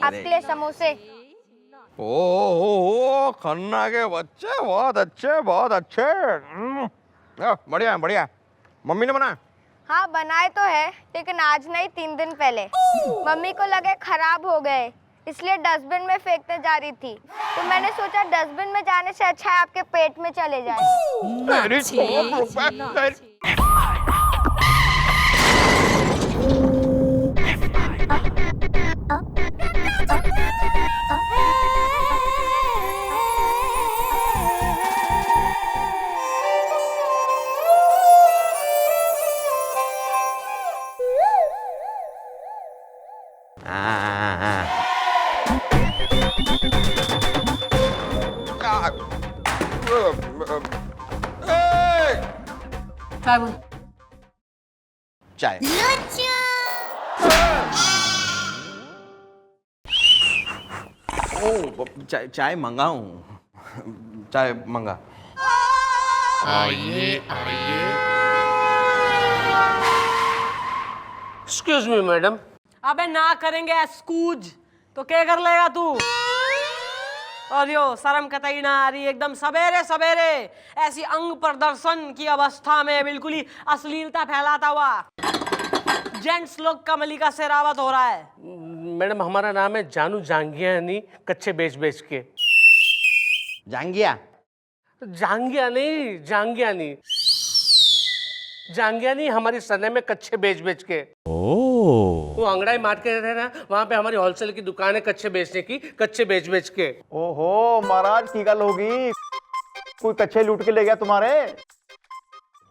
आपके लिए समोसे। ओ खन्ना के बच्चे बहुत अच्छे बहुत अच्छे। बढ़िया बढ़िया। मम्मी ने बनाया? हाँ बनाए तो है, लेकिन आज नहीं 3 दिन पहले। मम्मी को लगे खराब हो गए, इसलिए डस्टबिन में फेंकते जा रही थी। तो मैंने सोचा डस्टबिन में जाने से अच्छा है आपके पेट में चले जाए। चाय। ओ चाय मंगाऊं? चाय मंगा। आइए आइए। Excuse me madam. अबे ना करेंगे एक्सक्यूज तो क्या कर लेगा तू? और यो शर्म कतई ना आ रही, एकदम सवेरे सवेरे ऐसी अंग प्रदर्शन की अवस्था में बिल्कुल ही अश्लीलता फैलाता हुआ जेंट्स लोग का मलिका शेरावत हो रहा है। मैडम हमारा नाम है जानू जांगियानी, कच्चे बेच बेच के। जांगिया? जांगिया नहीं, जांगियानी। जांगियानी हमारी सरने में कच्चे बेच बेच के। वो अंगड़ाई मार्केट है ना, वहाँ पे हमारी होलसेल की दुकान है कच्चे बेचने की, कच्चे बेच बेच के। ओहो महाराज की गल होगी, कोई कच्चे लूट के ले गया तुम्हारे?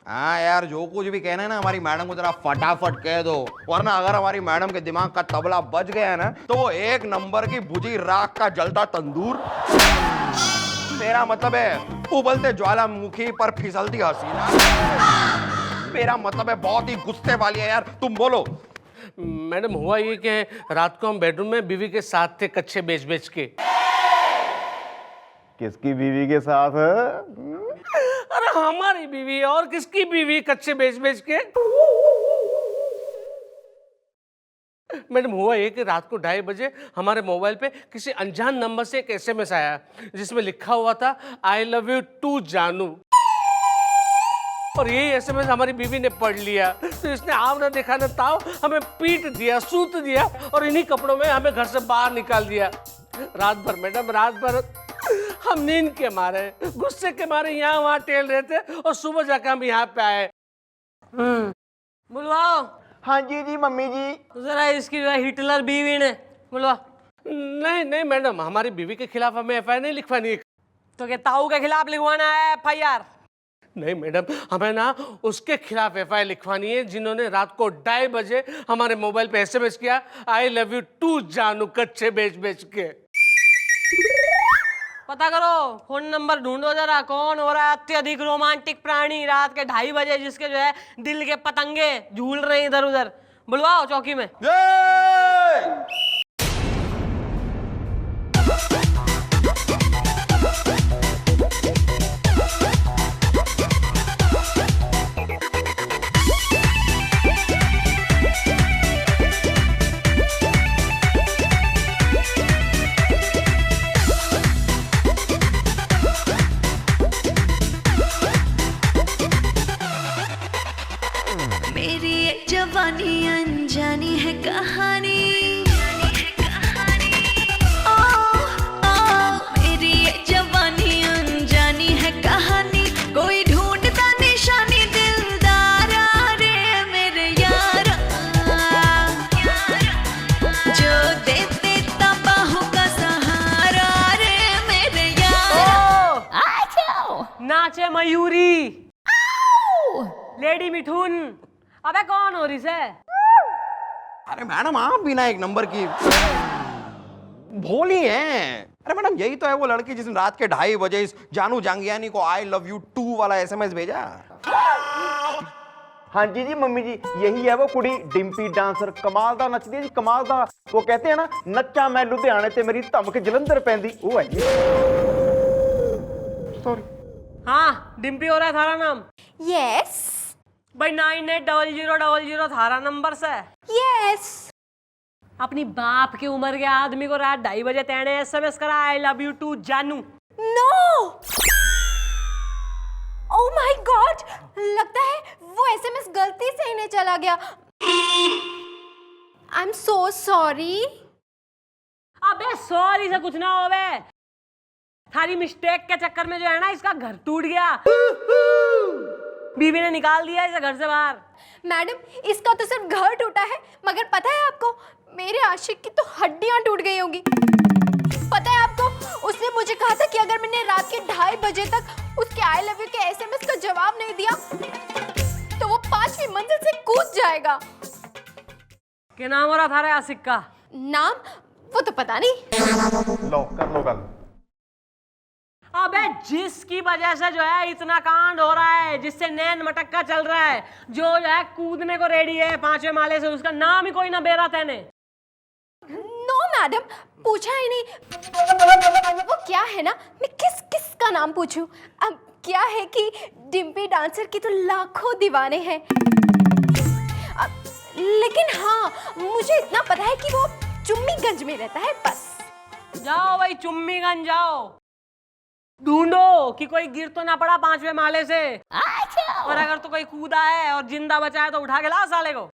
हाँ यार, जो कुछ भी कहना है ना हमारी मैडम को जरा फटाफट कह दो, वरना अगर हमारी मैडम के दिमाग का तबला बज गया है ना तो वो 1 नंबर की बुझी राख का जलता तंदूर। मेरा मतलब है उबलते ज्वालामुखी पर फिसलती हसीना। मेरा मतलब है बहुत ही गुस्से वाली है यार। तुम बोलो। मैडम हुआ ये कि रात को हम बेडरूम में बीवी के साथ थे कच्चे बेच बेच के। किसकी बीवी के साथ है? अरे हमारी बीवी है, और किसकी बीवी कच्चे बेच बेच के। मैडम हुआ ये कि रात को 2:30 बजे हमारे मोबाइल पे किसी अनजान नंबर से एक SMS आया जिसमें लिखा हुआ था आई लव यू टू जानू। और यही SMS हमारी बीवी ने पढ़ लिया तो इसने आव ना देखा ना ताव हमें पीट दिया, सूत दिया और इन्हीं कपड़ों में हमें घर से बाहर निकाल दिया। रात भर मैडम, रात भर हम नींद के मारे, गुस्से के मारे यहाँ वहाँ टेल रहे थे और सुबह जाकर हम यहाँ पे आए। बुलवाओ। हाँ जी जी मम्मी जी। जरा इसकी हिटलर बीवी ने बुलवा। नहीं नहीं मैडम, हमारी बीवी के खिलाफ हमें FIR नहीं लिखवानी है। तो क्या ताऊ के खिलाफ लिखवाना है FIR? नहीं मैडम, हमें ना उसके खिलाफ FIR लिखवानी है जिन्होंने रात को 2:30 बजे हमारे मोबाइल पे SMS किया आई लव यू टू जानू कच्चे बेच बेच के। पता करो, फोन नंबर ढूंढो जरा, कौन हो रहा है अत्यधिक रोमांटिक प्राणी रात के 2:30 बजे जिसके जो है दिल के पतंगे झूल रहे हैं इधर उधर। बुलवाओ चौकी में। जवानी अनजानी है कहानी, मेरी जवानी अनजानी है कहानी, कोई ढूंढता निशानी दिलदारा रे मेरे यारा, जो देते तबाहों का सहारा रे मेरे यारा। नाचे मयूरी, लेडी मिठुन। अबे कौन हो रही से? अरे मैडम आप भी ना 1 नंबर की भोली हैं। अरे मैडम यही तो है वो लड़की जिसने रात के 2:30 बजे इस जानू जांगियानी को आई लव यू टू वाला SMS भेजा। हाँ जी जी मम्मी जी, यही है वो कुड़ी डिम्पी डांसर, कमाल दा नचदी है जी, कमाल दा। वो कहते हैं ना नच्चा मैं लुधियाने ते मेरी धमक जलंधर पैंदी, वो है जी। सॉरी। हाँ डिम्पी हो रहा है थारा नाम? यस। भाई 980000 थारा नंबर से? यस। अपनी बाप की उम्र के आदमी को रात 2:30 बजे तेने SMS करा आई लव यू टू जानू। नो, ओह माय गॉड, लगता है वो SMS गलती से इन्हें चला गया। I am so sorry. अबे सॉरी से कुछ ना होवे, थारी मिस्टेक के चक्कर में जो है ना इसका घर टूट गया, बीवी ने निकाल दिया इसे घर से बाहर। मैडम इसका तो सिर्फ घर टूटा है, मगर पता है आपको मेरे आशिक की तो हड्डियां टूट गई होंगी। पता है आपको, उसने मुझे कहा था कि अगर मैंने रात के 2:30 बजे तक उसके आई लव यू के SMS का जवाब नहीं दिया तो वो 5वीं मंजिल से कूद जाएगा। क्या नाम हो रहा थारे आशिक का? नाम वो तो पता नहीं। लो कर लो गल। अबे जिसकी वजह से जो है इतना कांड हो रहा है, जिससे नैन मटक्का चल रहा है, जो है कूदने को रेडी है 5वें माले से, उसका नाम ही कोई ना बेरा तेने। नो मैडम, पूछा ही नहीं। वो क्या है ना, मैं किस का नाम पूछूं? अब क्या है कि डिम्पी डांसर की तो लाखों दीवाने हैं, लेकिन हाँ मुझे इतना पता है कि वो चुम्मीगंज में रहता है बस। जाओ भाई चुम्मीगंज जाओ, ढूंढो कि कोई गिर तो ना पड़ा 5वें माले से, और अगर तो कोई कूदा है और जिंदा बचा है तो उठा के ला साले को।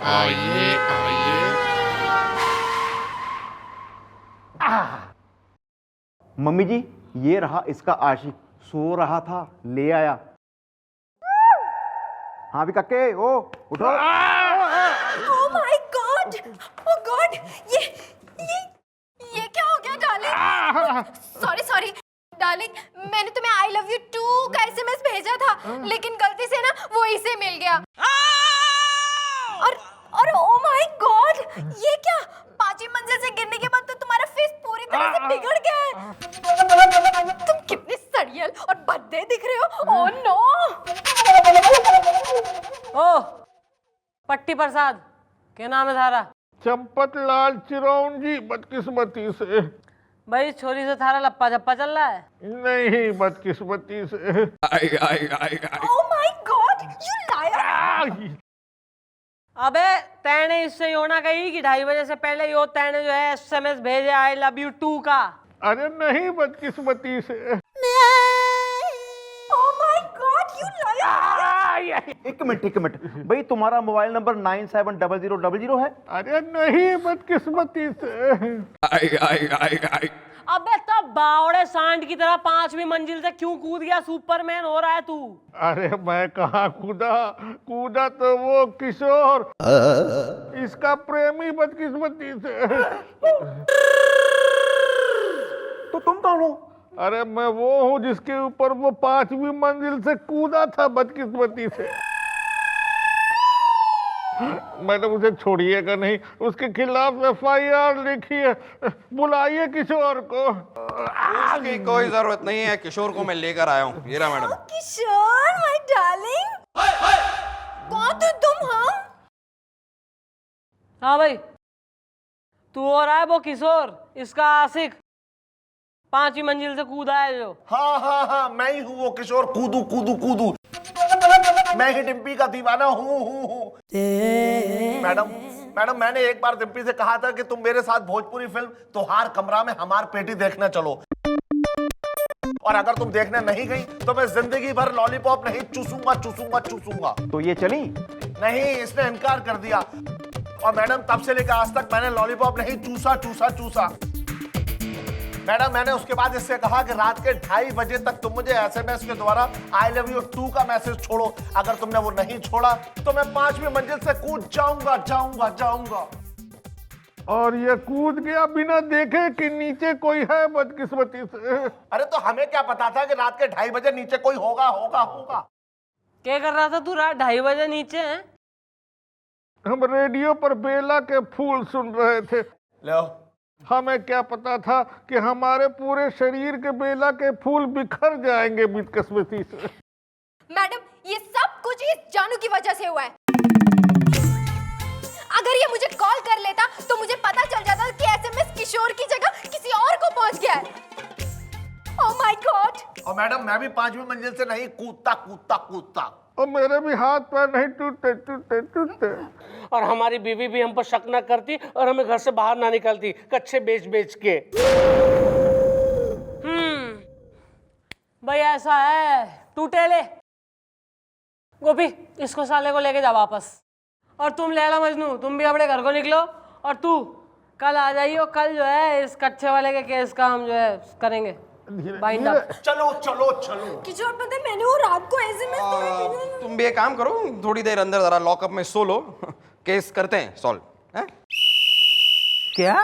आइए आइए। मम्मी जी ये रहा इसका आशिक, सो रहा था ले आया। हाँ भी कक्के ओ उठो। ओह माय गॉड, ओह गॉड, ये क्या हो गया डार्लिंग? सॉरी डार्लिंग, मैंने तुम्हें आई लव यू टू का SMS भेजा था, लेकिन गलती से ना वो इसे मिल गया। और ओह माय गॉड, ये क्या 5वीं मंजिल से गिरने के बाद तो तुम्हारा फेस पूरी तरह से बिगड़ गया है। तुम कितने सड़ियल और भद्दे दिख रहे हो। Oh no. ओ पट्टी प्रसाद, क्या नाम है थारा? चंपत लाल चिरौंजी, बदकिस्मती से। भाई छोरी से थारा लप्पा झप्पा चल रहा है? नहीं, बदकिस्मती से। Oh my God, you liar. अबे तैने इससे योना कही कि 2:30 बजे से पहले यो तैने जो है SMS भेजे आई लव यू टू का। अरे नहीं, बदकिस्मती से। Oh my God, you liar. एक मिनट भाई, तुम्हारा मोबाइल नंबर 970000 है? अरे नहीं, बदकिस्मती से। अबे तब बावड़े सांड की तरह 5वीं मंजिल से क्यों कूद गया? सुपरमैन हो रहा है तू। अरे मैं कहाँ कूदा तो वो किशोर, इसका प्रेमी, बदकिस्मती से। तो तुम कौन हो? अरे मैं वो हूँ जिसके ऊपर वो 5वीं मंजिल से कूदा था, बदकिस्मती से। मैडम उसे छोड़िएगा नहीं, उसके खिलाफ FIR लिखिए, बुलाइए किशोर को। उसकी कोई जरूरत नहीं है, किशोर को मैं लेकर आया हूँ। ये रहा मैडम। किशोर माय डार्लिंग, कौन तो तुम? हाँ भाई, तू हो रहा है वो किशोर, इसका आशिक, 5वीं मंजिल से कूदा है जो। हाँ मैं ही हूँ वो किशोर, कूदू। मैं ही डिम्पी का दीवाना हूँ। मैडम मैंने एक बार डिम्पी से कहा था कि तुम मेरे साथ भोजपुरी फिल्म तोहार कमरा में हमार पेटी देखने चलो, और अगर तुम देखने नहीं गई तो मैं जिंदगी भर लॉलीपॉप नहीं चूसूंगा। तो ये चली? नहीं, इसने इनकार कर दिया, और मैडम तब से लेकर आज तक मैंने लॉलीपॉप नहीं चूसा। मैडम मैंने उसके बाद इससे कहा कि रात के 2:30 बजे तक तुम मुझे SMS के द्वारा आई लव यू टू का मैसेज छोड़ो। अगर तुमने वो नहीं छोड़ा तो मैं 5वीं मंजिल से कूद जाऊंगा। और ये कूद गया बिना देखे कि नीचे कोई है, बदकिस्मती से। अरे तो हमें क्या पता था कि रात के 2:30 बजे नीचे कोई होगा। क्या कर रहा था तू रात 2:30 बजे नीचे है? हम रेडियो पर बेला के फूल सुन रहे थे। लो, हमें क्या पता था कि हमारे पूरे शरीर के बेला के फूल बिखर जाएंगे, बदकिस्मती से। मैडम ये सब कुछ इस जानू की वजह से हुआ है। अगर ये मुझे कॉल कर लेता तो मुझे पता चल जाता कि SMS किशोर की जगह किसी और को पहुंच गया है। ओह माय गॉड। और मैडम मैं भी 5वीं मंजिल से नहीं कूदता कूदता कूदता। और मेरे भी हाथ पैर नहीं टूटते टूटते टूटते। और हमारी बीवी भी हम पर शक न करती और हमें घर से बाहर ना निकलती कच्चे बेच बेच के। भाई ऐसा है, टूटे ले गोपी, इसको साले को लेके जा वापस। और तुम लैला मजनू, तुम भी अपने घर को निकलो। और तू कल आ जाइयो, कल जो है इस कच्चे वाले के केस का हम जो है करेंगे बाइंड अप। चलो चलो चलो। किशोर पता है मैंने वो रात को एसएमएस तुम भी एक काम करो, थोड़ी देर अंदर जरा लॉकअप में सो लो, केस करते हैं सॉल्व। क्या?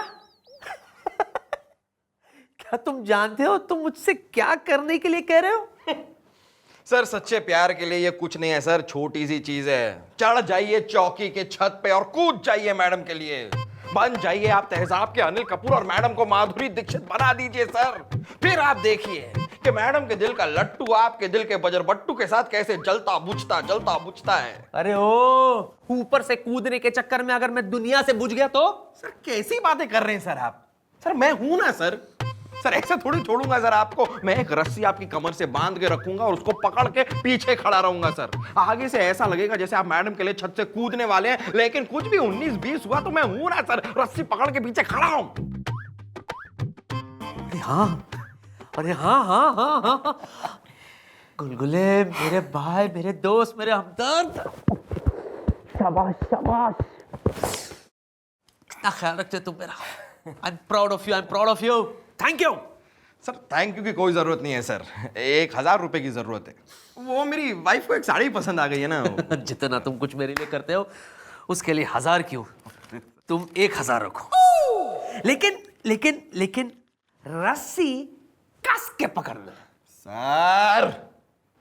क्या तुम जानते हो तुम मुझसे क्या करने के लिए कह रहे हो? सर सच्चे प्यार के लिए ये कुछ नहीं है सर, छोटी सी चीज है। चढ़ जाइए चौकी के छत पे और कूद जाइए मैडम के लिए। बन जाइए आप तेहजाब के अनिल कपूर और मैडम को माधुरी दीक्षित बना दीजिए सर। फिर आप देखिए कि मैडम के दिल का लट्टू आपके दिल के बजरबट्टू के साथ कैसे जलता बुझता है। अरे ओ, ऊपर से कूदने के चक्कर में अगर मैं दुनिया से बुझ गया तो? सर कैसी बातें कर रहे हैं सर आप? सर मैं हूं ना सर। सर ऐसे थोड़ी छोड़ूंगा सर आपको। मैं एक रस्सी आपकी कमर से बांध के रखूंगा और उसको पकड़ के पीछे खड़ा रहूंगा सर। आगे से ऐसा लगेगा जैसे आप मैडम के लिए छत से कूदने वाले हैं, लेकिन कुछ भी 19-20 हुआ तो मैं हूं ना सर, रस्सी पकड़ के पीछे खड़ा हूं। अरे हाँ, अरे हाँ हाँ हाँ हाँ, गुलगुले मेरे भाई, मेरे दोस्त, मेरे हमदर्द। शाबाश शाबाश, कितना ख्याल रखते तुम मेरा। I am proud of you, I am proud of you. Thank you. Sir thank you की कोई जरूरत नहीं है सर, 1000 रुपए की जरूरत है। वो मेरी वाइफ को एक साड़ी पसंद आ गई है ना। जितना तुम कुछ मेरे लिए करते हो उसके लिए 1000 क्यों, तुम 1000 रखो। लेकिन लेकिन लेकिन रस्सी कस के पकड़ना। सर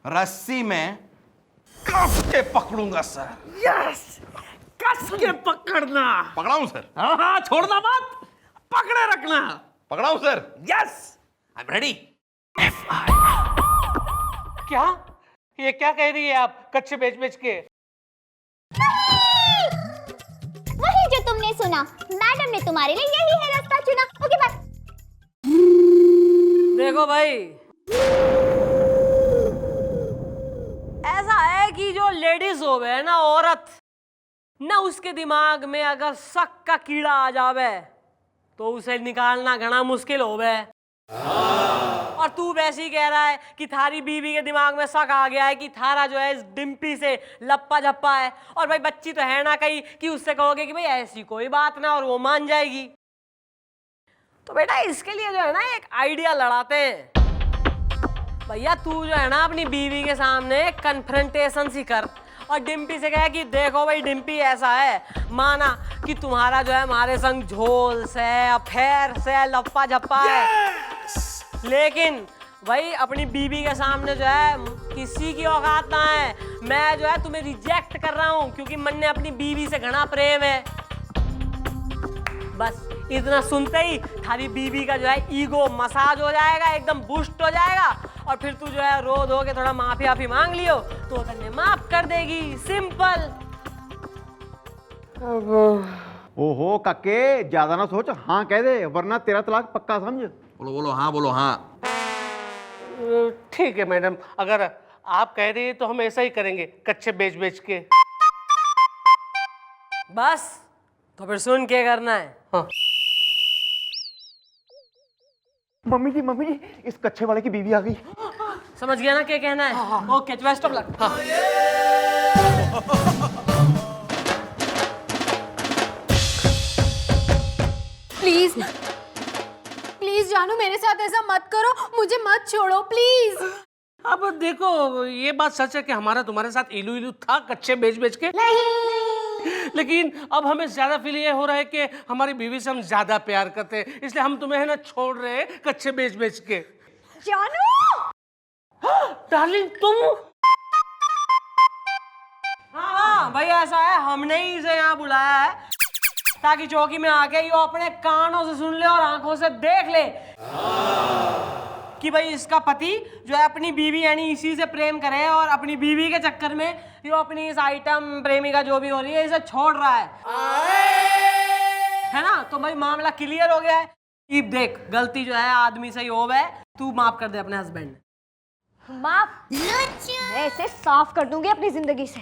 रस्सी में कस के पकड़ूंगा सर। यस, कस के पकड़ना। पकड़ाऊं सर? हाँ हाँ, छोड़ना मत, पकड़े रखना। पकड़ाऊं sir? Yes, I am ready. क्या? ये क्या कह रही है आप कच्चे बेच बेच के? वही जो तुमने सुना, मैडम ने तुम्हारे लिए यही है रास्ता चुना। Okay bye. देखो भाई, ऐसा है कि जो लेडीज हो गए ना, औरत ना, उसके दिमाग में अगर शक का कीड़ा आ जावे तो उसे निकालना घना मुश्किल हो गए। और तू वैसे ही कह रहा है कि थारी बीवी के दिमाग में शक आ गया है कि थारा जो है इस डिम्पी से लप्पा झप्पा है। और भाई बच्ची तो है ना कहीं कि उससे कहोगे कि भाई ऐसी कोई बात ना, और वो मान जाएगी। तो बेटा इसके लिए जो है ना एक आइडिया लड़ाते हैं। भैया तू जो है ना अपनी बीवी के सामने कन्फ्रंटेशन सी कर और डिम्पी से कहे कि देखो भाई डिम्पी ऐसा है, माना कि तुम्हारा जो है हमारे संग झोल से, अफेयर से, लप्पा झप्पा है। लेकिन भाई अपनी बीवी के सामने जो है किसी की औकात ना है। मैं जो है तुम्हें रिजेक्ट कर रहा हूं क्योंकि मन ने अपनी बीवी से घना प्रेम है। बस इतना सुनते ही थारी बीवी का जो है ईगो मसाज हो जाएगा, एकदम बूस्ट हो जाएगा। और फिर तू जो है रो धो के थोड़ा माफी मांग लियो तो तन्ने माफ कर देगी। सिंपल। ओहो काके, ज्यादा ना सोच, हाँ कह दे वरना तेरा तलाक पक्का समझ। बोलो बोलो हाँ, बोलो हाँ। ठीक है मैडम, अगर आप कह रही है तो हम ऐसा ही करेंगे, कच्चे बेच बेच के। बस तो फिर सुन के करना है। हाँ। मम्मी जी, इस कच्चे वाले की बीवी आ गई। समझ गया ना क्या कहना है? Okay, best of luck. Please please जानू, मेरे साथ ऐसा मत करो, मुझे मत छोड़ो प्लीज। अब देखो ये बात सच है कि हमारा तुम्हारे साथ इलू इलू था कच्चे बेच बेच के, लेकिन अब हमें ज्यादा फील ये हो रहा है कि हमारी बीवी से हम ज्यादा प्यार करते हैं, इसलिए हम तुम्हें है ना छोड़ रहे हैं कच्चे बेच बेच के। जानू डार्लिंग तुम? हाँ भाई ऐसा है, हमने ही इसे यहाँ बुलाया है ताकि चौकी में आके ये अपने कानों से सुन ले और आंखों से देख ले कि भाई इसका पति जो है अपनी बीवी यानी इसी से प्रेम करे और अपनी बीवी के चक्कर में ये अपनी इस आइटम प्रेमिका जो भी हो रही है इसे छोड़ रहा है ना। तो भाई मामला क्लियर हो गया है। देख गलती जो है आदमी से ही हो है, तू माफ कर दे अपने हस्बैंड। माफ, मैं इसे साफ कर दूंगी अपनी जिंदगी से।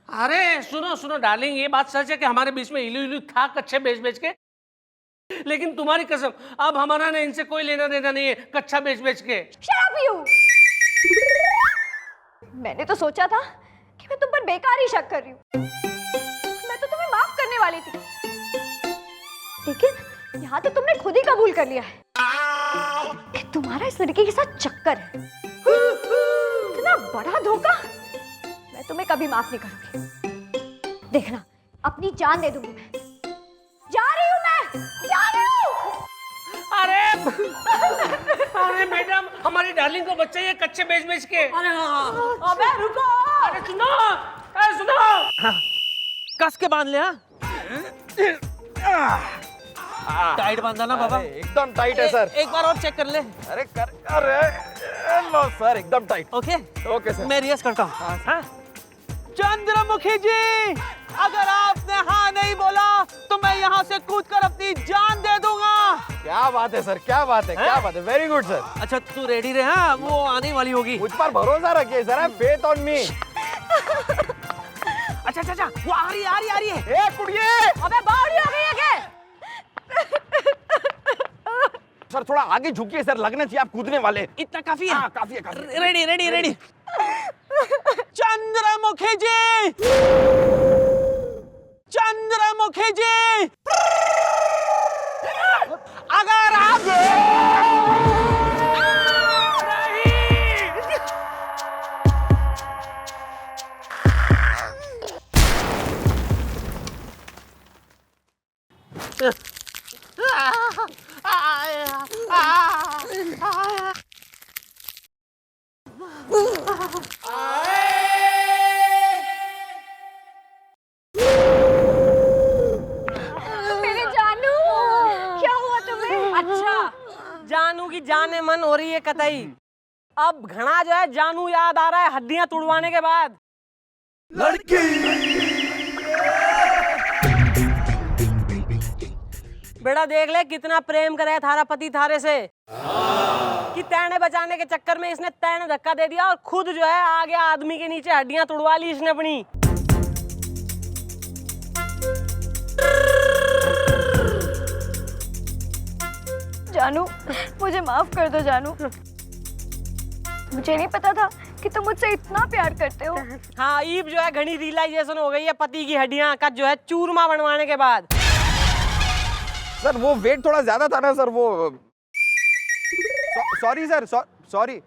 अरे सुनो सुनो डार्लिंग, ये बात सच है कि हमारे बीच में इलू इलू था कच्चे बेच बेच के, लेकिन तुम्हारी कसम अब हमारा ना इनसे कोई लेना देना नहीं है कच्चा बेच बेच के। Shut up you! मैंने तो सोचा था कि मैं तुम पर बेकार ही शक कर रही हूँ। मैं तो तुम्हें माफ करने वाली थी, लेकिन यहाँ तो तुमने खुद ही कबूल कर लिया है कि तुम्हारा इस लड़की के साथ चक्कर है। इतना बड़ा धोखा मैं तुम्हें कभी माफ नहीं करूंगी। देखना, अपनी जान दे दूंगी मैं। जा रही हूँ मैं, जा रही हूँ। अरे मैडम, हमारी डार्लिंग को बच्चा ये कच्चे बेच बेच के। अरे हाँ, अबे रुको। अरे सुनो, अरे सुनो, कस के बांध ले। टाइट बांधा ना बाबा? एकदम टाइट है सर। एक बार और चेक कर ले। अरे लो सर, एकदम टाइट। Okay okay sir. मैं रियाज करता हूँ। हाँ? चंद्रमुखी जी, अगर आपने हाँ नहीं बोला तो मैं यहाँ से कूदकर अपनी जान दे दूंगा। क्या बात है सर, क्या बात है, क्या बात है, वेरी गुड सर। अच्छा तू रेडी रहे, हाँ वो आने वाली होगी। मुझ पर भरोसा रखिए सर, फेथ ऑन मी। अच्छा अच्छा अच्छा, वो आ रही है। ए कुड़िए, अबे बावड़ी हो गई है क्या? सर थोड़ा आगे झुकिए सर, लगना चाहिए आप कूदने वाले। इतना काफी है? हाँ, काफी है, काफी है। रेडी। चंद्रमुखी जी, चंद्रमुखी जी, अगर आप मेरे जानू, क्या हुआ तुम्हें? अच्छा, जानू की जाने मन हो रही है कतई। अब घना जो है जानू याद आ रहा है हड्डियां तुड़वाने के बाद। बेटा देख ले कितना प्रेम करे थारा पति थारे से, कि तैने बचाने के चक्कर में इसने तैने धक्का दे दिया और खुद जो है आ गया आदमी के नीचे, हड्डियां तुड़वा ली इसने अपनी। जानू, मुझे माफ कर दो जानू। मुझे नहीं पता था कि तुम मुझसे इतना प्यार करते हो। हाँ, ईब जो है घनी रियलाइजेशन हो गई है पति की हड्डियां का जो है चूरमा बनवाने के बाद। सर वो वेट थोड़ा ज्यादा था ना सर, वो सॉरी सर, सॉरी।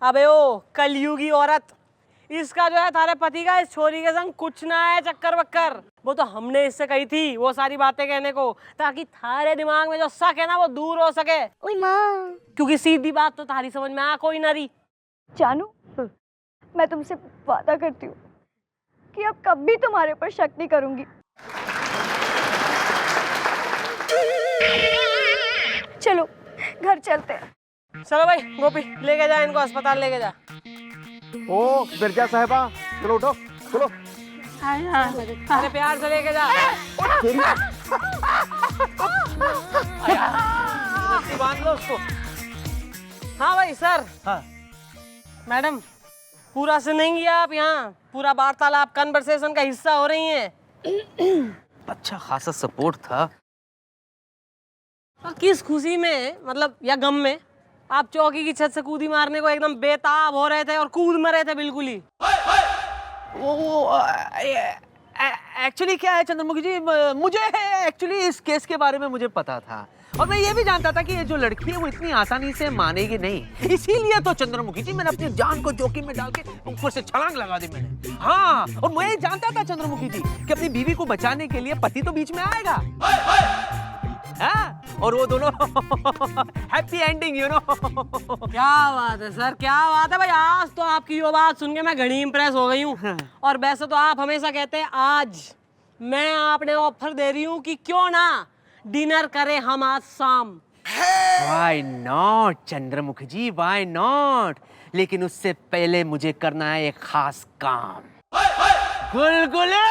अबे ओ कलयुगी औरत, इसका जो है थारे पति का इस छोरी के संग कुछ ना है चक्कर बक्कर। वो तो हमने इससे कही थी वो सारी बातें कहने को, ताकि थारे दिमाग में जो शक है ना वो दूर हो सके। ओए माँ, क्योंकि सीधी बात तो थारी समझ में आ कोई ना रही। जानू, मैं तुमसे वादा करती हूँ कि अब कभी तुम्हारे पर शक नहीं करूंगी। चलो घर चलते हैं। चलो भाई गोपी, लेके जा इनको अस्पताल, लेके जा। ओ मिर्जा साहिबा, चलो उठो, चलो। अरे प्यार से लेके जा। बांध लो उसको। हाँ भाई सर। हाँ। मैडम, पूरा सुनेंगी आप? यहाँ पूरा वार्तालाप कन्वर्सेशन का हिस्सा हो रही हैं। अच्छा खासा सपोर्ट था। और किस खुशी में, मतलब या गम में, आप चौकी की छत से कूदी मारने को एकदम बेताब हो रहे थे और कूद मरे थे बिल्कुल ही? वो एक्चुअली क्या है चंद्रमुखी जी, मुझे एक्चुअली इस केस के बारे में मुझे पता था, और मैं ये भी जानता था कि ये जो लड़की है वो इतनी आसानी से मानेगी नहीं। इसीलिए तो चंद्रमुखी जी मैंने अपनी जान को जोखिम में डाल के ऊपर से छलांग लगा दी मैंने। हाँ, और मैं ये जानता था चंद्रमुखी जी कि अपनी बीवी को बचाने के लिए पति तो बीच में आएगा। हाँ, और वो दोनों हैप्पी एंडिंग, यू नो। क्या बात है सर, क्या बात है भाई। आज तो आपकी ये बात सुन के मैं घनी इंप्रेस हो गई हूँ। और वैसे तो आप हमेशा कहते हैं आज मैं आपने ऑफर दे रही हूँ कि क्यों ना डिनर करें हम आज शाम। Why not Chandramukhi ji, why not? लेकिन उससे पहले मुझे करना है एक खास काम। गुलगुले